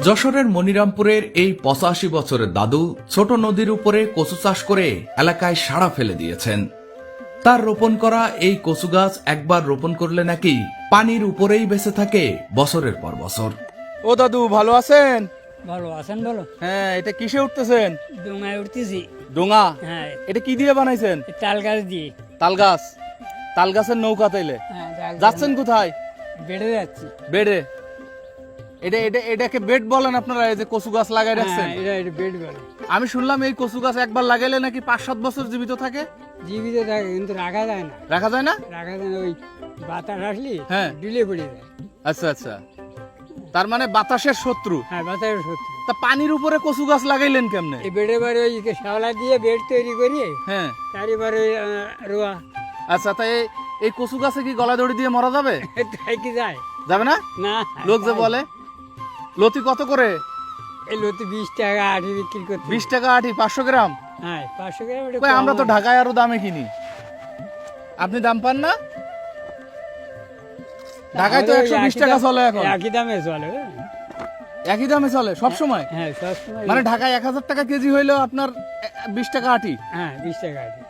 যশোরের মনিরামপুরের এই ৮৫ বছরের দাদু ছোট নদীর উপরে কচু চাষ করে এলাকায় সাড়া ফেলে দিয়েছেন। তার রোপণ করা এই কচু গাছ একবার রোপণ করলে নাকি পানির উপরেই বেঁচে থাকে বছরের পর বছর। ও দাদু ভালো আছেন? ভালো আছেন বলো। হ্যাঁ, এটা কিসে উঠতেছেন? ডোঙায় উঠতেছি। ডোঙা? হ্যাঁ, এটা কি দিয়ে বানাইছেন? তাল গাছ দিয়ে। তাল গাছ? তাল গাছের নৌকা তাইলে? হ্যাঁ, যাচ্ছেন কোথায়? বেড়ে যাচ্ছি। বেডে? এটাকে বেড বলেন আপনারা, এই যে কচু গাছ লাগাই রাখছেন? হ্যাঁ, এটা বেড বলে। আমি শুনলাম এই কচু গাছ একবার লাগাইলে নাকি ৫-৭ বছর জীবিত থাকে। জীবিত থাকে কিন্তু রাখা যায় না। রাখা যায় না? রাখা যায় না, ওই বাতাস আসলে হ্যাঁ, ডিলে পড়ে যায়। আচ্ছা আচ্ছা, তার মানে বাতাসের শত্রু। হ্যাঁ, বাতাসের সত্যি। তা পানির উপরে কচু গাছ লাগাইলেন কেমনে? এই বেডে বারে ওই শ্যাওলা দিয়ে বেড তৈরি করিয়ে হ্যাঁ, চারিবারে রোয়া। আচ্ছা, তাই এই কচু গাছে কি গলা দড়ি দিয়ে মরা যাবে? তাই কি যায় যাবে না? না। লোক যে বলে লতি কত করে? এই লতি 20 টাকা আঠি বিক্রি করতে। 20 টাকা আঠি, 500 গ্রাম? হ্যাঁ, 500 গ্রাম। এটা কই, আমরা তো কম। ঢাকায় আরো দামে কিনি, আপনি দাম পান না? ঢাকায় তো আমাদের 120 টাকা চলে এখন। একই দামে চলে। একই দামে চলে সব সময়? হ্যাঁ, সবসময়। মানে ঢাকায় 1000 টাকা কেজি হইলেও আপনার 20 টাকা আটি? হ্যাঁ, 20 টাকা আঠি।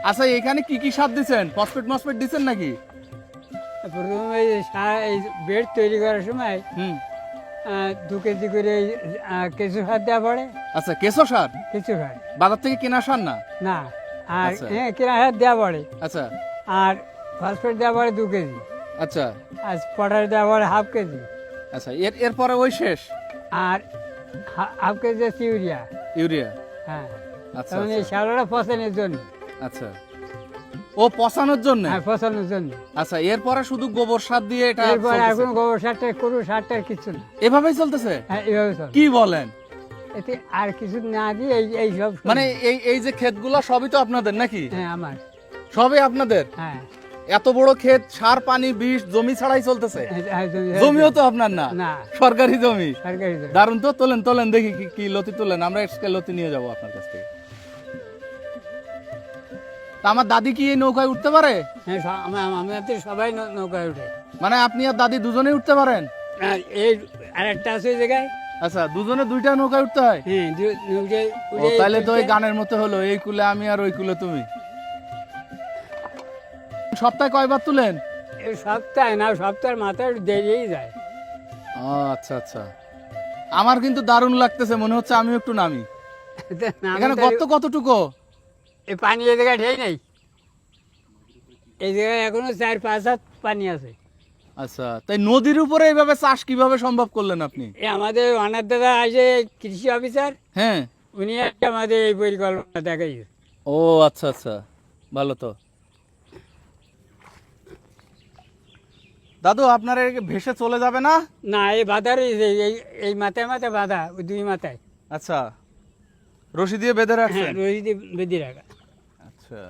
আচ্ছা, এখানে কি কি সার দিচ্ছেন? ফসফেট দিচ্ছেন নাকি? প্রথমে এই বেড তৈরি করার সময় হুম, 2 কেজি করে কেঁচু সার দেওয়া পড়ে। আচ্ছা, কেঁচো সার? কেঁচু সার বাজার থেকে কেনা সার না? না, আর আচ্ছা। কেনা সার দেওয়া পড়ে। আচ্ছা আর ফসফেট দেওয়া পড়ে 2 কেজি। আচ্ছা আর পটাশ দেওয়া পড়ে 1/2 কেজি। আচ্ছা, এরপরে ওই শেষ? আর 1/2 কেজি আছে ইউরিয়া। ইউরিয়া? হ্যাঁ, আচ্ছা তখন এই আচ্ছা, সারটা ফসলের জন্য। আচ্ছা, ও পচানোর জন্য? হ্যাঁ, ফসলের জন্য। আচ্ছা, এরপরে শুধু গোবর সার দিয়ে এটা এরপরে চলতেছে? এখন গোবর সারটা কোনো সারটার কিছু না। এভাবেই চলতেছে? হ্যাঁ, এভাবে চলে। কি বলেন? এতে আর কিছু না দিয়ে এই সব মানে এই যে ক্ষেতগুলো সবই তো আপনাদের নাকি? হ্যাঁ, আমার। সবই আপনাদের? হ্যাঁ, এত বড় ক্ষেত, সার পানি বিষ জমি ছাড়াই চলতেছে? হ্যাঁ, জমিও তো আপনার না? না, সরকারি জমি? সরকারি জমি। দারুন তো, তোলেন দেখি কি লতি তোলেন, আমরা আজকে লতি নিয়ে যাবো আপনার কাছ থেকে। তা আমার দাদি কি এই নৌকায় উঠতে পারে? হ্যাঁ, আমাদের সবাই নৌকায় উঠে। মানে আপনি আর দাদি দুজনেই উঠতে পারেন? আর এই আরেকটা আছে ওই জায়গায়। আচ্ছা, দুজনে দুইটা নৌকায় উঠতে হয়? হ্যাঁ, নৌকায় ও, উঠে তাহলে তো ওই গানের মতো হলো, এই কুলে আমি আর ওই কুলে তুমি। সপ্তাহে কয়বার তুলেন? এই সপ্তাহে না, সপ্তাহের মাথায় দেরিয়েই যায়। ও আচ্ছা আচ্ছা, আমার কিন্তু দারুণ লাগতেছে, মনে হচ্ছে আমি একটু নামি। এখানে গর্ত কতটুকু? এই পানি এই জায়গায় ঢেই নেই। এই জায়গায় এখনো 4-5 হাত পানি আছে। আচ্ছা, তাই নদীর উপরে এইভাবে চাষ কিভাবে সম্ভব করলেন আপনি? এই আমাদের অনার দাদা আসে কৃষি অফিসার, হ্যাঁ। উনি একটা আমাদের এই পরিকল্পনা দেখাইছে। ও আচ্ছা আচ্ছা, ভালো তো। দাদু, আপনার এই ভেসে চলে যাবে না? না, এই বাধা রয়েছে, এই মাথায় মাথায় বাধা, ওই 2 মাথায়। আচ্ছা, রশি দিয়ে বেঁধে হ্যাঁ, রাখছেন? রশি দিয়ে বেঁধে রাখা। আচ্ছা।